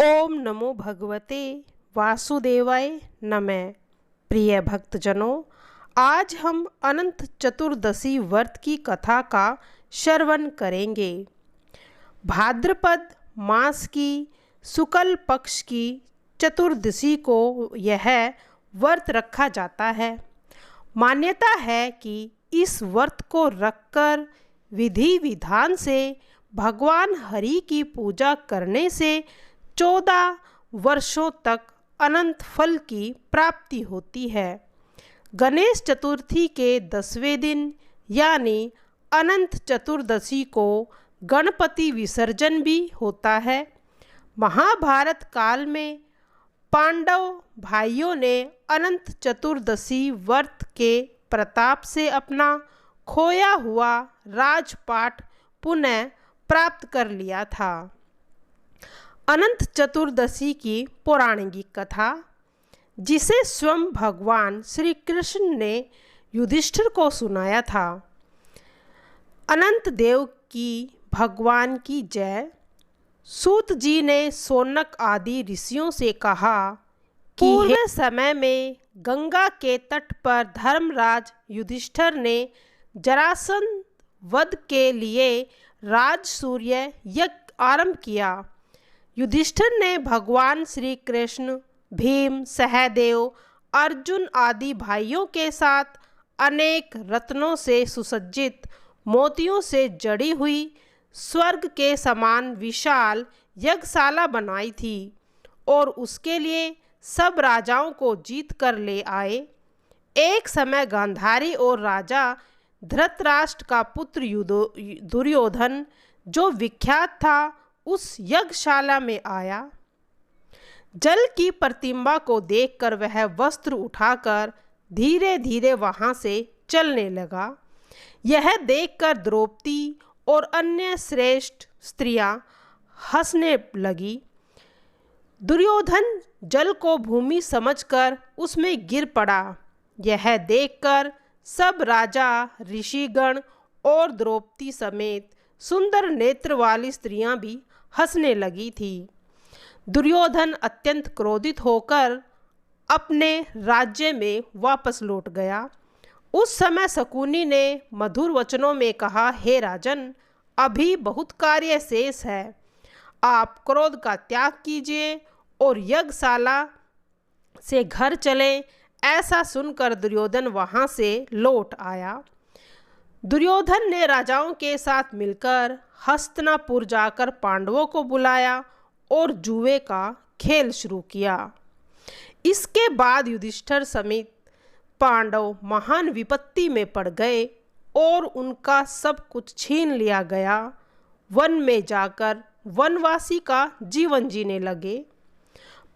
ओम नमो भगवते वासुदेवाय नमः। प्रिय भक्तजनों, आज हम अनंत चतुर्दशी व्रत की कथा का श्रवण करेंगे। भाद्रपद मास की शुक्ल पक्ष की चतुर्दशी को यह व्रत रखा जाता है। मान्यता है कि इस व्रत को रखकर विधि विधान से भगवान हरि की पूजा करने से 14 वर्षों तक अनंत फल की प्राप्ति होती है। गणेश चतुर्थी के 10वें दिन यानी अनंत चतुर्दशी को गणपति विसर्जन भी होता है। महाभारत काल में पांडव भाइयों ने अनंत चतुर्दशी व्रत के प्रताप से अपना खोया हुआ राजपाट पुनः प्राप्त कर लिया था। अनंत चतुर्दशी की पौराणिक कथा, जिसे स्वयं भगवान श्री कृष्ण ने युधिष्ठिर को सुनाया था। अनंत देव की भगवान की जय। सूत जी ने शौनक आदि ऋषियों से कहा कि पूर्व समय में गंगा के तट पर धर्मराज युधिष्ठिर ने जरासंध वध के लिए राजसूय यज्ञ आरंभ किया। युधिष्ठिर ने भगवान श्री कृष्ण, भीम, सहदेव, अर्जुन आदि भाइयों के साथ अनेक रत्नों से सुसज्जित, मोतियों से जड़ी हुई, स्वर्ग के समान विशाल यज्ञशाला बनाई थी और उसके लिए सब राजाओं को जीत कर ले आए। एक समय गांधारी और राजा धृतराष्ट्र का पुत्र दुर्योधन, जो विख्यात था, उस यज्ञशाला में आया। जल की प्रतिमा को देखकर वह वस्त्र उठाकर धीरे धीरे वहां से चलने लगा। यह देखकर द्रौपदी और अन्य श्रेष्ठ स्त्रियां हंसने लगी। दुर्योधन जल को भूमि समझकर उसमें गिर पड़ा। यह देखकर सब राजा, ऋषिगण और द्रौपदी समेत सुंदर नेत्र वाली स्त्रियां भी हंसने लगी थी। दुर्योधन अत्यंत क्रोधित होकर अपने राज्य में वापस लौट गया। उस समय शकुनी ने मधुर वचनों में कहा, हे राजन, अभी बहुत कार्य शेष है। आप क्रोध का त्याग कीजिए और यज्ञशाला से घर चलें। ऐसा सुनकर दुर्योधन वहां से लौट आया। दुर्योधन ने राजाओं के साथ मिलकर हस्तिनापुर जाकर पांडवों को बुलाया और जुए का खेल शुरू किया। इसके बाद युधिष्ठिर समेत पांडव महान विपत्ति में पड़ गए और उनका सब कुछ छीन लिया गया। वन में जाकर वनवासी का जीवन जीने लगे।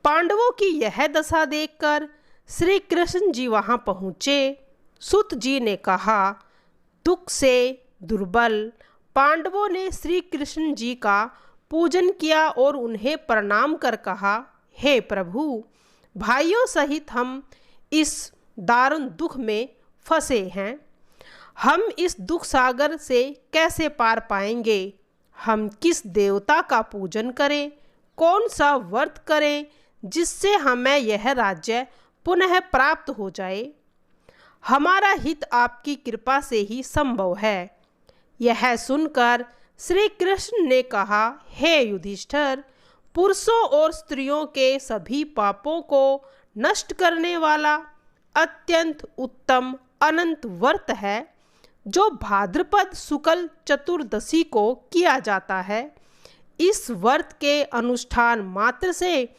पांडवों की यह दशा देखकर श्री कृष्ण जी वहां पहुँचे। सुत जी ने कहा, दुख से दुर्बल पांडवों ने श्री कृष्ण जी का पूजन किया और उन्हें प्रणाम कर कहा, हे प्रभु, भाइयों सहित हम इस दारुण दुख में फंसे हैं। हम इस दुख सागर से कैसे पार पाएंगे? हम किस देवता का पूजन करें? कौन सा व्रत करें जिससे हमें यह राज्य पुनः प्राप्त हो जाए? हमारा हित आपकी कृपा से ही संभव है। यह सुनकर श्री कृष्ण ने कहा, हे युधिष्ठिर, पुरुषों और स्त्रियों के सभी पापों को नष्ट करने वाला अत्यंत उत्तम अनंत व्रत है, जो भाद्रपद शुक्ल चतुर्दशी को किया जाता है। इस व्रत के अनुष्ठान मात्र से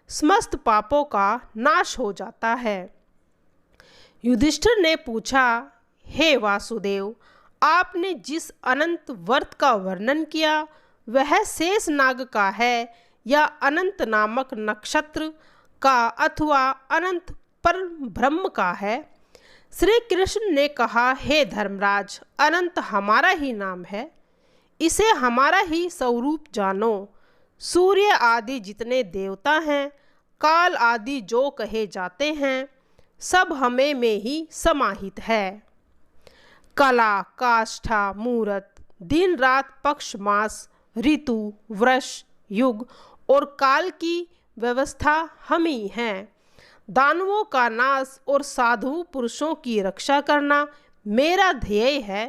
समस्त पापों का नाश हो जाता है। युधिष्ठिर ने पूछा, हे वासुदेव, आपने जिस अनंत व्रत का वर्णन किया वह शेष नाग का है या अनंत नामक नक्षत्र का अथवा अनंत पर ब्रह्म का है? श्री कृष्ण ने कहा, हे धर्मराज, अनंत हमारा ही नाम है। इसे हमारा ही स्वरूप जानो। सूर्य आदि जितने देवता हैं, काल आदि जो कहे जाते हैं, सब हमें में ही समाहित है। कला, काष्ठा, मूरत, दिन रात, पक्ष, मास, ऋतु, वर्ष, युग और काल की व्यवस्था हम ही हैं। दानवों का नाश और साधु पुरुषों की रक्षा करना मेरा ध्येय है।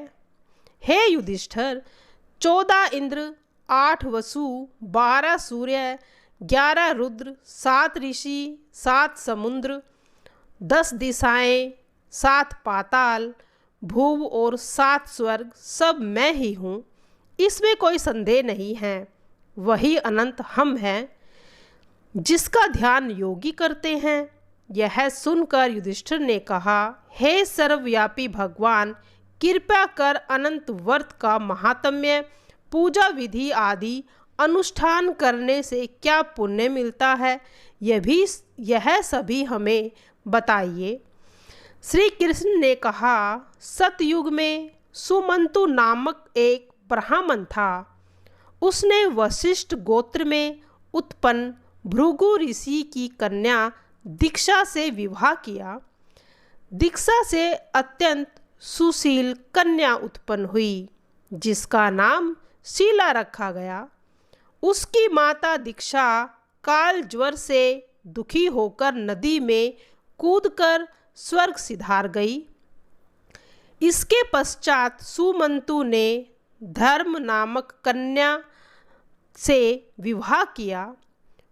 हे युधिष्ठिर, 14 इंद्र, 8 वसु, 12 सूर्य, 11 रुद्र, 7 ऋषि, 7 समुद्र, 10 दिशाएं, 7 पाताल, भूव और 7 स्वर्ग, सब मैं ही हूँ, इसमें कोई संदेह नहीं है। वही अनंत हम हैं जिसका ध्यान योगी करते हैं। यह सुनकर युधिष्ठिर ने कहा, हे सर्वव्यापी भगवान, कृपया कर अनंत व्रत का महात्म्य, पूजा विधि आदि अनुष्ठान करने से क्या पुण्य मिलता है, यह सभी हमें बताइए। श्री कृष्ण ने कहा, सतयुग में सुमंतु नामक एक ब्राह्मण था। उसने वशिष्ठ गोत्र में उत्पन्न भृगु ऋषि की कन्या दीक्षा से विवाह किया। दीक्षा से अत्यंत सुशील कन्या उत्पन्न हुई, जिसका नाम शीला रखा गया। उसकी माता दीक्षा काल ज्वर से दुखी होकर नदी में कूदकर स्वर्ग सिधार गई। इसके पश्चात सुमंतु ने धर्म नामक कन्या से विवाह किया।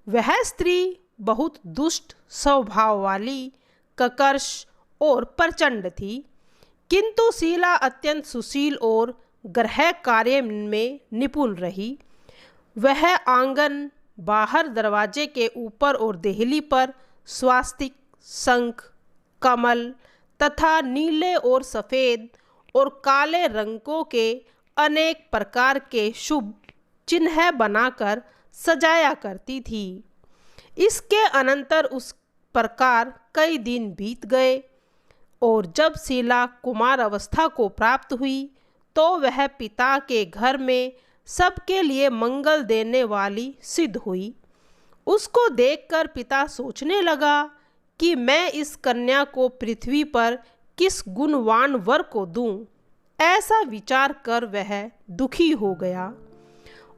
वह स्त्री बहुत दुष्ट स्वभाव वाली, ककर्ष और प्रचंड थी, किंतु शीला अत्यंत सुशील और गृह कार्य में निपुण रही। वह आंगन, बाहर दरवाजे के ऊपर और देहली पर स्वास्तिक, शंख, कमल तथा नीले और सफ़ेद और काले रंगों के अनेक प्रकार के शुभ चिन्ह बनाकर सजाया करती थी। इसके अनंतर उस प्रकार कई दिन बीत गए और जब शीला कुमार अवस्था को प्राप्त हुई तो वह पिता के घर में सबके लिए मंगल देने वाली सिद्ध हुई। उसको देखकर पिता सोचने लगा कि मैं इस कन्या को पृथ्वी पर किस गुणवान वर को दूं। ऐसा विचार कर वह दुखी हो गया।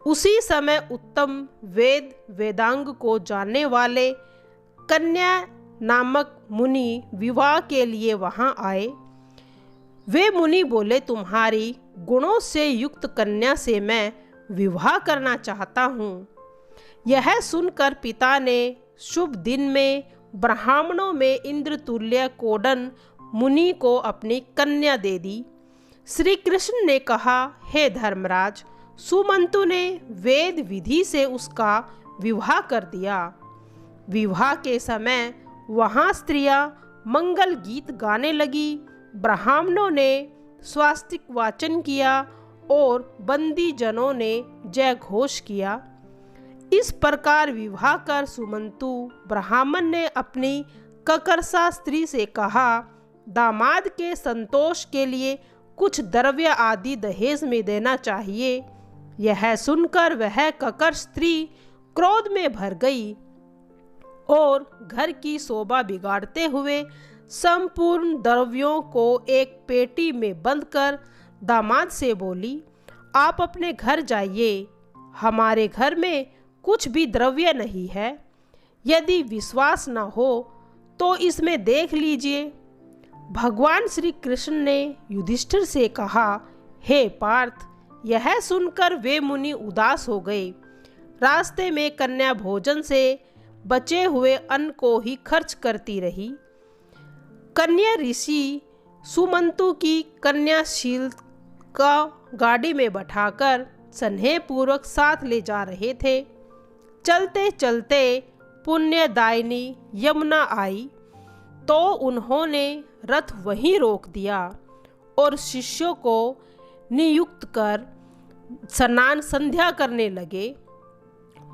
उसी समय उत्तम वेदांग को जानने वाले कन्या नामक मुनि विवाह के लिए वहां आए। वे मुनि बोले, तुम्हारी गुणों से युक्त कन्या से मैं विवाह करना चाहता हूँ। यह सुनकर पिता ने शुभ दिन में ब्राह्मणों में इंद्र तुल्य कोडन मुनि को अपनी कन्या दे दी। श्री कृष्ण ने कहा, हे धर्मराज, सुमंतु ने वेद विधि से उसका विवाह कर दिया। विवाह के समय वहाँ स्त्रियां मंगल गीत गाने लगी, ब्राह्मणों ने स्वास्तिक वाचन किया और बंदी जनों ने जय घोष किया। इस प्रकार विवाह कर सुमंतु ब्राह्मण ने अपनी ककरसा स्त्री से कहा, दामाद के संतोष के लिए कुछ द्रव्य आदि दहेज में देना चाहिए। यह सुनकर वह ककर स्त्री क्रोध में भर गई और घर की शोभा बिगाड़ते हुए संपूर्ण द्रव्यों को एक पेटी में बंद कर दामाद से बोली, आप अपने घर जाइए, हमारे घर में कुछ भी द्रव्य नहीं है। यदि विश्वास न हो तो इसमें देख लीजिए। भगवान श्री कृष्ण ने युधिष्ठिर से कहा, हे पार्थ, यह सुनकर वे मुनि उदास हो गए। रास्ते में कन्या भोजन से बचे हुए अन्न को ही खर्च करती रही। कन्या ऋषि सुमंतु की कन्याशील का गाड़ी में बैठाकर स्नेहपूर्वक साथ ले जा रहे थे। चलते चलते पुण्यदायिनी यमुना आई तो उन्होंने रथ वहीं रोक दिया और शिष्यों को नियुक्त कर स्नान संध्या करने लगे।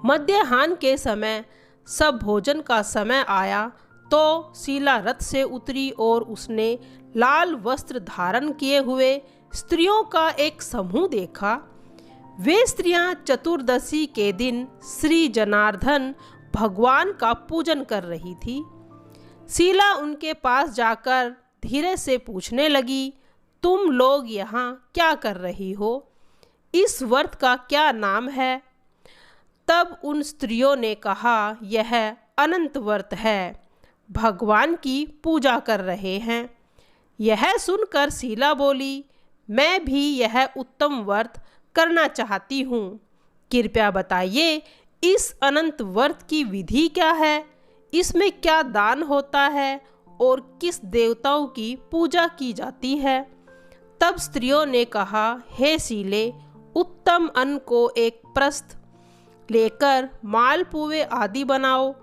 मध्याह्न के समय सब भोजन का समय आया तो शीला रथ से उतरी और उसने लाल वस्त्र धारण किए हुए स्त्रियों का एक समूह देखा। वे स्त्रियां चतुर्दशी के दिन श्री जनार्दन भगवान का पूजन कर रही थी। शीला उनके पास जाकर धीरे से पूछने लगी, तुम लोग यहाँ क्या कर रही हो? इस व्रत का क्या नाम है? तब उन स्त्रियों ने कहा, यह अनंत व्रत है, भगवान की पूजा कर रहे हैं। यह सुनकर शीला बोली, मैं भी यह उत्तम व्रत करना चाहती हूँ। कृपया बताइए, इस अनंत व्रत की विधि क्या है, इसमें क्या दान होता है और किस देवताओं की पूजा की जाती है। तब स्त्रियों ने कहा, हे शीले, उत्तम अन्न को एक प्रस्थ लेकर मालपुए आदि बनाओ,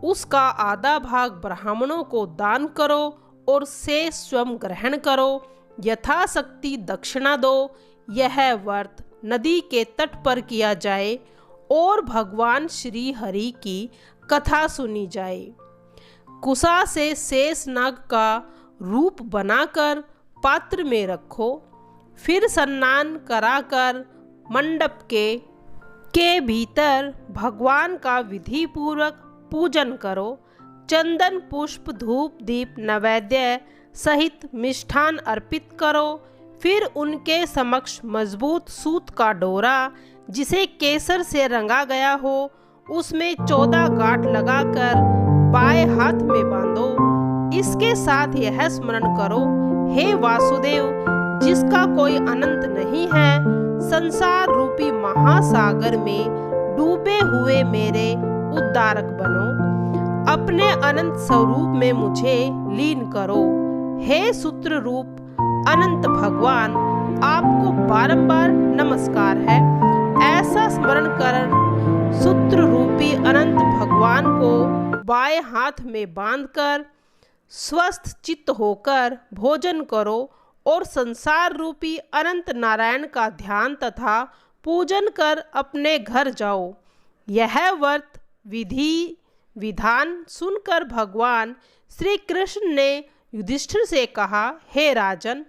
उसका आधा भाग ब्राह्मणों को दान करो और शेष स्वयं ग्रहण करो, यथाशक्ति दक्षिणा दो। यह व्रत नदी के तट पर किया जाए और भगवान श्री हरि की कथा सुनी जाए। कुशा से शेष नाग का रूप बनाकर पात्र में रखो, फिर स्नान कराकर मंडप के भीतर भगवान का विधि पूर्वक पूजन करो। चंदन पुष्प धूप दीप नैवेद्य सहित मिष्ठान अर्पित करो। फिर उनके समक्ष मजबूत सूत का डोरा जिसे केसर से रंगा गया हो, उसमें 14 गांठ लगाकर बाएं हाथ में बांधो। इसके साथ यह स्मरण करो, हे वासुदेव, जिसका कोई अनंत नहीं है, संसार रूपी महासागर में डूबे हुए मेरे उद्धारक बनो। अपने अनंत स्वरूप में मुझे लीन करो। हे सूत्र रूप अनंत भगवान, आपको बारंबार नमस्कार है। ऐसा स्मरण कर सूत्र रूपी अनंत भगवान को बाएं हाथ में बांधकर स्वस्थ चित्त होकर भोजन करो और संसार रूपी अनंत नारायण का ध्यान तथा पूजन कर अपने घर जाओ। यह व्रत विधि विधान सुनकर भगवान श्री कृष्ण ने युधिष्ठिर से कहा, हे राजन,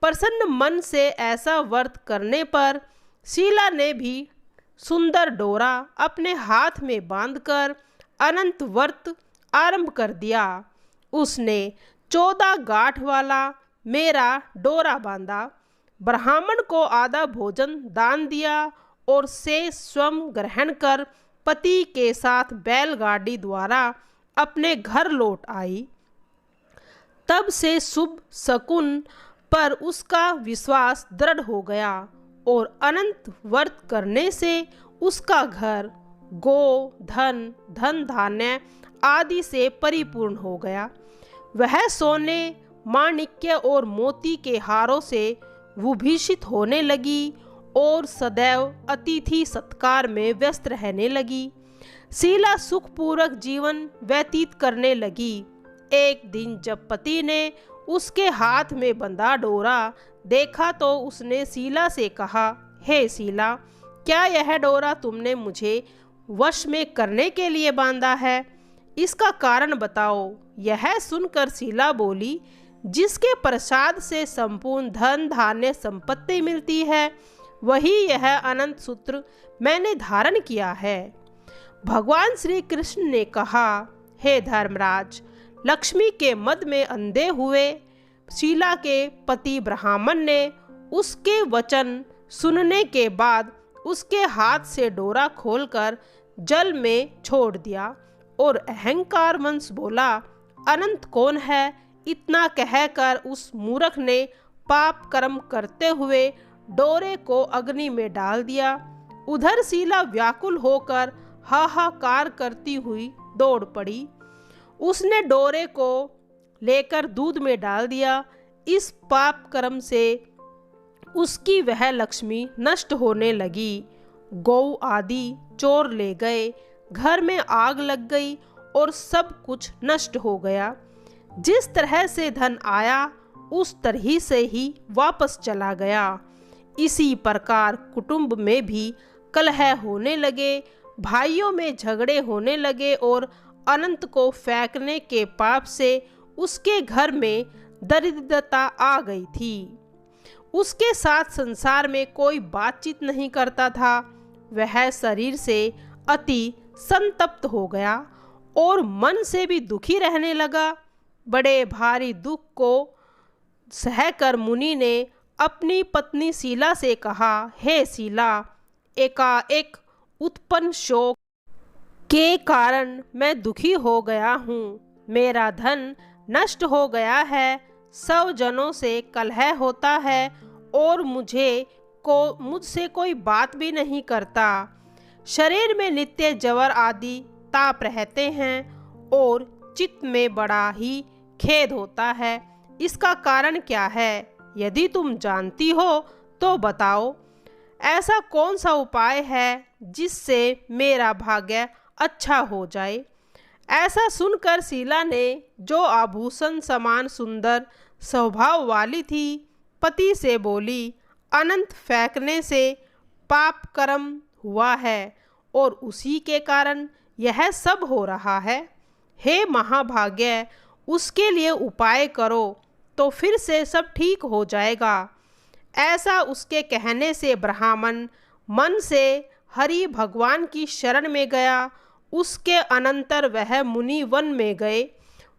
प्रसन्न मन से ऐसा व्रत करने पर शीला ने भी सुंदर डोरा अपने हाथ में बांधकर अनंत व्रत आरंभ कर दिया। उसने 14 गांठ वाला मेरा डोरा बांधा, ब्राह्मण को आधा भोजन दान दिया और शेष स्वयं ग्रहण कर पति के साथ बैलगाड़ी द्वारा अपने घर लौट आई। तब से शुभ शकुन पर उसका विश्वास दृढ़ हो गया और अनंत व्रत करने से उसका घर गो धन धन धान्य आदि से परिपूर्ण हो गया। वह सोने माणिक्य और मोती के हारों से विभूषित होने लगी और सदैव अतिथि सत्कार में व्यस्त रहने लगी। शीला सुखपूर्वक जीवन व्यतीत करने लगी। एक दिन जब पति ने उसके हाथ में बंधा डोरा देखा तो उसने शीला से कहा, हे शीला, क्या यह डोरा तुमने मुझे वश में करने के लिए बांधा है? इसका कारण बताओ। यह सुनकर शीला बोली, जिसके प्रसाद से संपूर्ण धन धान्य संपत्ति मिलती है, वही यह अनंत सूत्र मैंने धारण किया है। भगवान श्री कृष्ण ने कहा, हे धर्मराज, लक्ष्मी के मद में अंधे हुए शीला के पति ब्राह्मण ने उसके वचन सुनने के बाद उसके हाथ से डोरा खोलकर जल में छोड़ दिया और अहंकार वंश बोला, अनंत कौन है? इतना कहकर उस मूर्ख ने पाप कर्म करते हुए डोरे को अग्नि में डाल दिया। उधर शीला व्याकुल होकर हाहाकार करती हुई दौड़ पड़ी। उसने डोरे को लेकर दूध में डाल दिया। इस पाप कर्म से उसकी वह लक्ष्मी नष्ट होने लगी। गौ आदि चोर ले गए, घर में आग लग गई और सब कुछ नष्ट हो गया। जिस तरह से धन आया उस तरह से ही वापस चला गया। इसी प्रकार कुटुंब में भी कलह होने लगे, भाइयों में झगड़े होने लगे और अनंत को फेंकने के पाप से उसके घर में दरिद्रता आ गई थी। उसके साथ संसार में कोई बातचीत नहीं करता था। वह शरीर से अति संतप्त हो गया और मन से भी दुखी रहने लगा। बड़े भारी दुख को सहकर मुनि ने अपनी पत्नी शीला से कहा, हे शीला, एकाएक उत्पन्न शोक के कारण मैं दुखी हो गया हूँ। मेरा धन नष्ट हो गया है, सब जनों से कलह होता है और मुझसे कोई बात भी नहीं करता। शरीर में नित्य जवर आदि ताप रहते हैं और चित्त में बड़ा ही खेद होता है। इसका कारण क्या है? यदि तुम जानती हो तो बताओ। ऐसा कौन सा उपाय है जिससे मेरा भाग्य अच्छा हो जाए? ऐसा सुनकर शीला ने, जो आभूषण समान सुंदर स्वभाव वाली थी, पति से बोली, अनंत फेंकने से पाप कर्म हुआ है और उसी के कारण यह सब हो रहा है। हे महाभाग्य, उसके लिए उपाय करो तो फिर से सब ठीक हो जाएगा। ऐसा उसके कहने से ब्राह्मण मन से हरि भगवान की शरण में गया। उसके अनंतर वह मुनि वन में गए।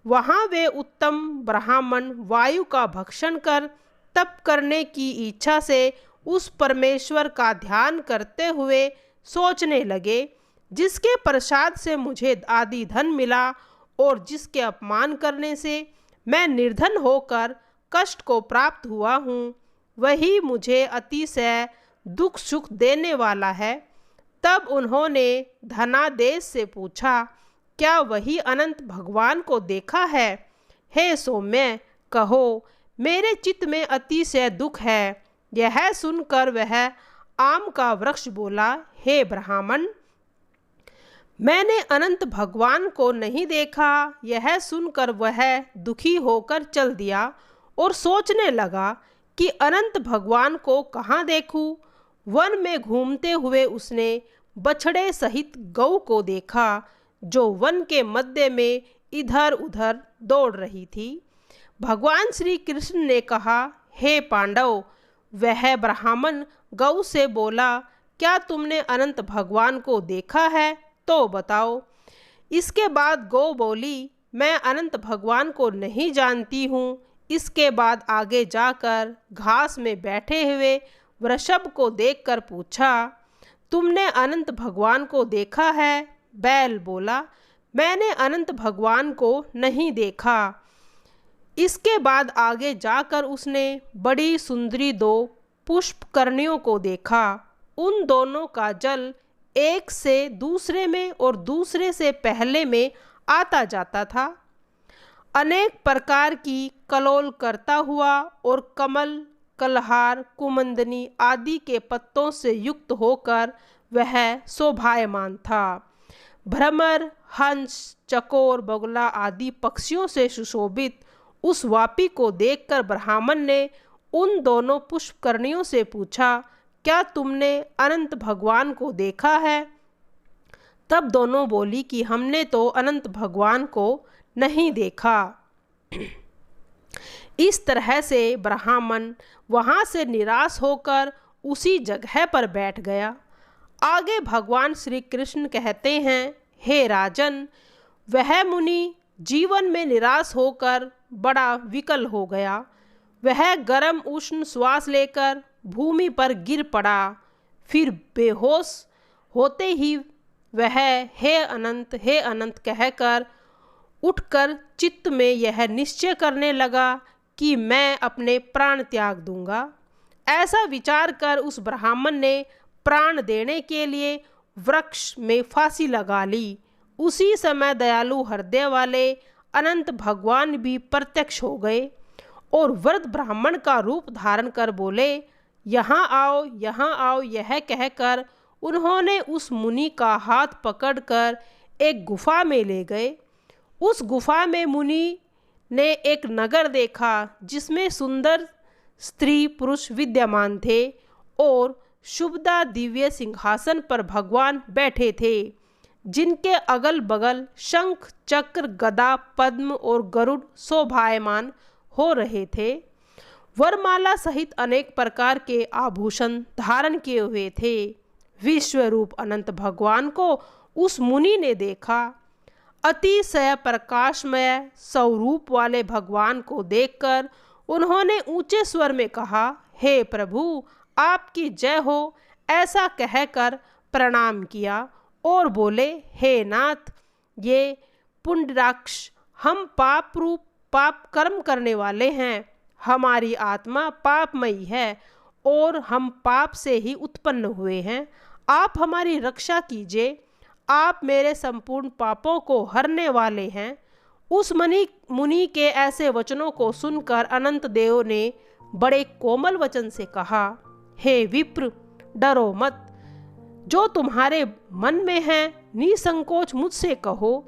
वहाँ वे उत्तम ब्राह्मण वायु का भक्षण कर तप करने की इच्छा से उस परमेश्वर का ध्यान करते हुए सोचने लगे, जिसके प्रसाद से मुझे आदि धन मिला और जिसके अपमान करने से मैं निर्धन होकर कष्ट को प्राप्त हुआ हूँ, वही मुझे अतिशय दुख सुख देने वाला है। तब उन्होंने धनादेश से पूछा, क्या वही अनंत भगवान को देखा है? हे सौम्य, कहो, मेरे चित्त में अतिशय दुख है। यह सुनकर वह आम का वृक्ष बोला, हे ब्राह्मण, मैंने अनंत भगवान को नहीं देखा। यह सुनकर वह दुखी होकर चल दिया और सोचने लगा कि अनंत भगवान को कहाँ देखूं। वन में घूमते हुए उसने बछड़े सहित गौ को देखा, जो वन के मध्य में इधर उधर दौड़ रही थी। भगवान श्री कृष्ण ने कहा, हे पांडव, वह ब्राह्मण गौ से बोला, क्या तुमने अनंत भगवान को देखा है तो बताओ। इसके बाद गौ बोली, मैं अनंत भगवान को नहीं जानती हूँ। इसके बाद आगे जाकर घास में बैठे हुए वृषभ को देखकर पूछा, तुमने अनंत भगवान को देखा है? बैल बोला, मैंने अनंत भगवान को नहीं देखा। इसके बाद आगे जाकर उसने बड़ी सुंदरी दो पुष्पकर्णियों को देखा। उन दोनों का जल एक से दूसरे में और दूसरे से पहले में आता जाता था। अनेक प्रकार की कलोल करता हुआ और कमल, कलहार, कुमंदनी आदि के पत्तों से युक्त होकर वह शोभायमान था। भ्रमर, हंस, चकोर, बगुला आदि पक्षियों से सुशोभित उस वापी को देखकर ब्राह्मण ने उन दोनों पुष्पकर्णियों से पूछा, क्या तुमने अनंत भगवान को देखा है? तब दोनों बोली कि हमने तो अनंत भगवान को नहीं देखा। इस तरह से ब्राह्मण वहाँ से निराश होकर उसी जगह पर बैठ गया। आगे भगवान श्री कृष्ण कहते हैं, हे राजन, वह मुनि जीवन में निराश होकर बड़ा विकल हो गया। वह गर्म उष्ण श्वास लेकर भूमि पर गिर पड़ा। फिर बेहोश होते ही वह हे अनंत कहकर उठकर चित्त में यह निश्चय करने लगा कि मैं अपने प्राण त्याग दूंगा। ऐसा विचार कर उस ब्राह्मण ने प्राण देने के लिए वृक्ष में फांसी लगा ली। उसी समय दयालु हृदय वाले अनंत भगवान भी प्रत्यक्ष हो गए और वृद्ध ब्राह्मण का रूप धारण कर बोले, यहाँ आओ, यहाँ आओ। यह कहकर उन्होंने उस मुनि का हाथ पकड़कर एक गुफा में ले गए। उस गुफा में मुनि ने एक नगर देखा जिसमें सुंदर स्त्री पुरुष विद्यमान थे और शुभदा दिव्य सिंहासन पर भगवान बैठे थे, जिनके अगल बगल शंख, चक्र, गदा, पद्म और गरुड़ शोभायमान हो रहे थे। वरमाला सहित अनेक प्रकार के आभूषण धारण किए हुए थे। विश्वरूप अनंत भगवान को उस मुनि ने देखा। अतिशय प्रकाशमय स्वरूप वाले भगवान को देखकर उन्होंने ऊंचे स्वर में कहा, हे प्रभु, आपकी जय हो। ऐसा कहकर प्रणाम किया और बोले, हे नाथ, ये पुंडराक्ष, हम पाप रूप पाप कर्म करने वाले हैं। हमारी आत्मा पापमयी है और हम पाप से ही उत्पन्न हुए हैं। आप हमारी रक्षा कीजिए। आप मेरे संपूर्ण पापों को हरने वाले हैं। उस मुनि के ऐसे वचनों को सुनकर अनंत देव ने बड़े कोमल वचन से कहा, हे विप्र, डरो मत। जो तुम्हारे मन में है निसंकोच मुझसे कहो।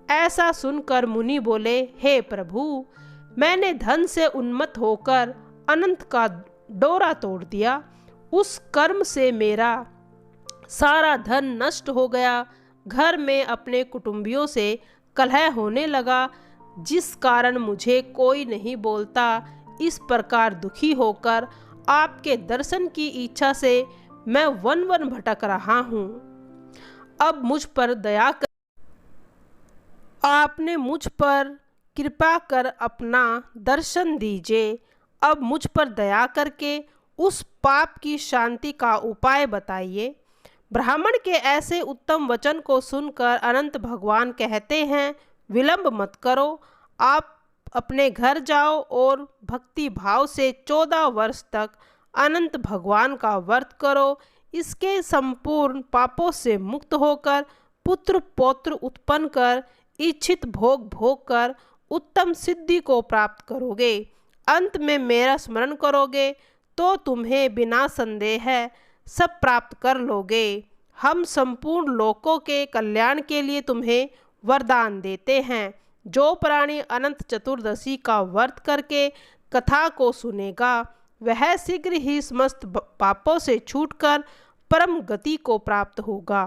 ऐसा सुनकर मुनि बोले, हे प्रभु, मैंने धन से उन्मत्त होकर अनंत का डोरा तोड़ दिया। उस कर्म से मेरा सारा धन नष्ट हो गया। घर में अपने कुटुंबियों से कलह होने लगा, जिस कारण मुझे कोई नहीं बोलता। इस प्रकार दुखी होकर आपके दर्शन की इच्छा से मैं वन वन भटक रहा हूँ। अब मुझ पर दया कर, आपने मुझ पर कृपा कर अपना दर्शन दीजिए। अब मुझ पर दया करके उस पाप की शांति का उपाय बताइए। ब्राह्मण के ऐसे उत्तम वचन को सुनकर अनंत भगवान कहते हैं, विलंब मत करो। आप अपने घर जाओ और भक्ति भाव से 14 वर्ष तक अनंत भगवान का व्रत करो। इसके संपूर्ण पापों से मुक्त होकर पुत्र पौत्र उत्पन्न कर इच्छित भोग भोग कर उत्तम सिद्धि को प्राप्त करोगे। अंत में मेरा स्मरण करोगे तो तुम्हें बिना संदेह सब प्राप्त कर लोगे। हम संपूर्ण लोकों के कल्याण के लिए तुम्हें वरदान देते हैं। जो प्राणी अनंत चतुर्दशी का व्रत करके कथा को सुनेगा, वह शीघ्र ही समस्त पापों से छूटकर परम गति को प्राप्त होगा।